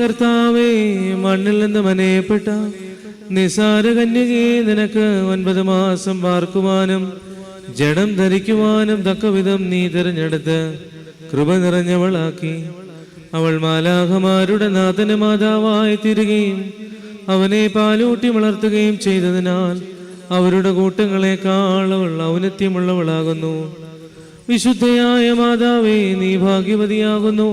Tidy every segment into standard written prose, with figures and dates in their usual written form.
കർത്താവേ, മണ്ണിൽ നിന്ന് മനയപ്പെട്ട നിസാര കന്യകേ, നിനക്ക് 9 മാസം പാർക്കുവാനും ജഡം ധരിക്കുവാനും തക്കവിധം നീ തിരഞ്ഞെടുത്ത് കൃപ നിറഞ്ഞവളാക്കി. അവൾ മാലാഖമാരുടെ നാഥന് മാതാവായി തീരുകയും അവനെ പാലൂട്ടി വളർത്തുകയും ചെയ്തതിനാൽ അവരുടെ കൂട്ടങ്ങളെക്കാൾ അവൾ ഔന്നത്യമുള്ളവളാകുന്നു. വിശുദ്ധയായ മാതാവേ, നീ ഭാഗ്യവതിയാകുന്നു.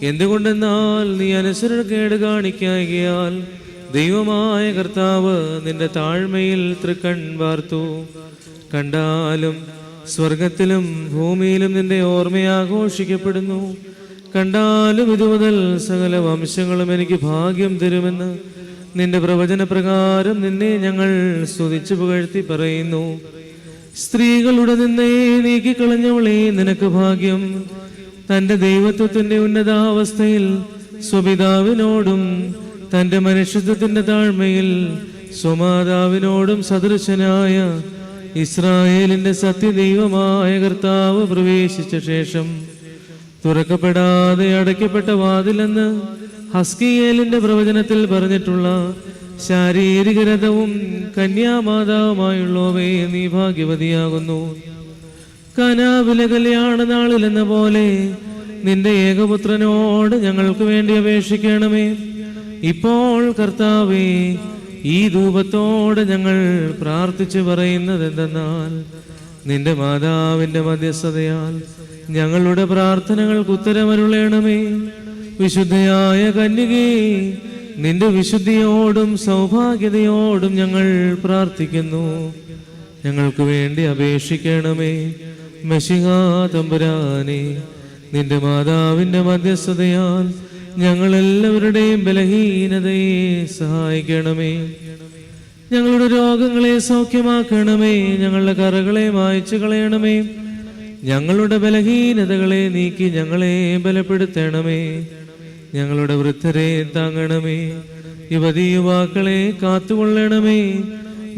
എന്തുകൊണ്ടെന്നാൽ നീ അനുസരണക്കേട് കാണിക്കായകയാൽ ദൈവമായ കർത്താവ് നിന്റെ താഴ്മയിൽ തൃക്കൺ വാർത്തു. കണ്ടാലും സ്വർഗത്തിലും ഭൂമിയിലും നിന്റെ ഓർമ്മയാഘോഷിക്കപ്പെടുന്നു. കണ്ടാലും ഇതുമുതൽ സകല വംശങ്ങളും എനിക്ക് ഭാഗ്യം തരുമെന്ന് നിന്റെ പ്രവചന പ്രകാരം നിന്നെ ഞങ്ങൾ സ്തുതിച്ചു പുകഴ്ത്തി പറയുന്നു. സ്ത്രീകളുടെ നിന്നയെ നീക്കിക്കളഞ്ഞവളെ, നിനക്ക് ഭാഗ്യം. തന്റെ ദൈവത്വത്തിന്റെ ഉന്നതാവസ്ഥയിൽ സ്വപിതാവിനോടും തന്റെ മനുഷ്യത്വത്തിന്റെ താഴ്മയിൽ സ്വമാതാവിനോടും സദൃശനായ ഇസ്രായേലിന്റെ സത്യദൈവമായ കർത്താവ് പ്രവേശിച്ച ശേഷം തുറക്കപ്പെടാതെ അടയ്ക്കപ്പെട്ട വാതിലെന്ന് ഹസ്കിയേലിന്റെ പ്രവചനത്തിൽ പറഞ്ഞിട്ടുള്ള ശാരീരിക രഥവും കന്യാമാതാവുമായുള്ളവേ, നീ ഭാഗ്യവതിയാകുന്നു. കനാവിലെ കല്യാണ നാളിലെന്ന പോലെ നിന്റെ ഏകപുത്രനോട് ഞങ്ങൾക്ക് വേണ്ടി അപേക്ഷിക്കണമേ. ഇപ്പോൾ കർത്താവേ, ഈ ധൂപത്തോടെ ഞങ്ങൾ പ്രാർത്ഥിച്ചു പറയുന്നത് എന്തെന്നാൽ, നിന്റെ മാതാവിന്റെ മധ്യസ്ഥതയാൽ ഞങ്ങളുടെ പ്രാർത്ഥനകൾക്ക് ഉത്തരമരുളേണമേ. വിശുദ്ധയായ കന്യകേ, നിന്റെ വിശുദ്ധിയോടും സൗഭാഗ്യതയോടും ഞങ്ങൾ പ്രാർത്ഥിക്കുന്നു. ഞങ്ങൾക്ക് വേണ്ടി അപേക്ഷിക്കണമേ. മെശിഹാ തമ്പുരാനെ, നിന്റെ മാതാവിന്റെ മധ്യസ്ഥതയാൽ ഞങ്ങളെല്ലാവരുടെയും ബലഹീനതയെ സഹായിക്കണമേ. ഞങ്ങളുടെ രോഗങ്ങളെ സൗഖ്യമാക്കണമേ. ഞങ്ങളുടെ കറകളെ മായ്ച്ചു കളയണമേ. ഞങ്ങളുടെ ബലഹീനതകളെ നീക്കി ഞങ്ങളെ ബലപ്പെടുത്തണമേ. ഞങ്ങളുടെ വൃദ്ധരെ താങ്ങണമേ. യുവതി യുവാക്കളെ കാത്തുകൊള്ളണമേ.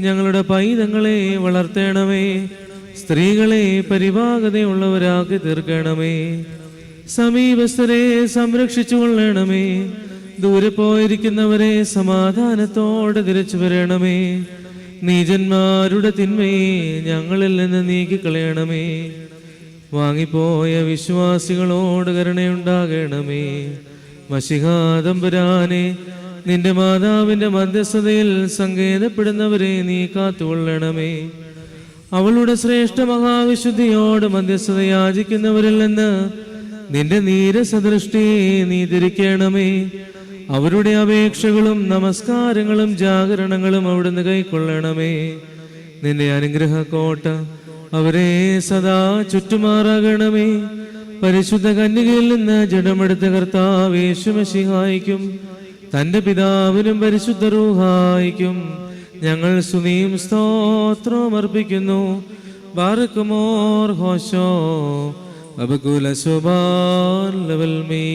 ഞങ്ങളുടെ പൈതങ്ങളെ വളർത്തണമേ. സ്ത്രീകളെ പരിപാകതയുള്ളവരാക്കി തീർക്കണമേ. സമീപസ്ഥരെ സംരക്ഷിച്ചു കൊള്ളണമേ. ദൂരെ പോയിരിക്കുന്നവരെ സമാധാനത്തോടെ തിരിച്ചു വരണമേ. നീചന്മാരുടെ തിന്മയെ ഞങ്ങളിൽ നിന്ന് നീക്കിക്കളയണമേ. വാങ്ങിപ്പോയ വിശ്വാസികളോട് കരുണയുണ്ടാകണമേ. മശിഹാ തമ്പുരാനെ, നിന്റെ മാതാവിന്റെ മധ്യസ്ഥതയിൽ സങ്കേതപ്പെടുന്നവരെ നീ കാത്തുകൊള്ളണമേ. അവളുടെ ശ്രേഷ്ഠ മഹാവിശുദ്ധിയോട് മധ്യസ്ഥത യാചിക്കുന്നവരിൽ നിന്ന് നിന്റെ നീരസദൃഷ്ടിയെ നീ തിരിക്കണമേ. അവരുടെ അപേക്ഷകളും നമസ്കാരങ്ങളും ജാഗരണങ്ങളും അവിടുന്ന് കൈക്കൊള്ളണമേ. നിന്റെ അനുഗ്രഹ കോട്ട അവരെ സദാ ചുറ്റുമാറാകണമേ. പരിശുദ്ധ കന്യകയിൽ നിന്ന് ജഡമെടുത്ത കർത്താവ് യേശു മശിഹായിക്കും തന്റെ പിതാവിനും പരിശുദ്ധ റൂഹായിക്കും ഞങ്ങൾ സ്തുതിയും സ്തോത്രവും അർപ്പിക്കുന്നു. ബാറക്കുമോർ ഹോശോ അബകുല സുബാൻ ലവൽ മീ.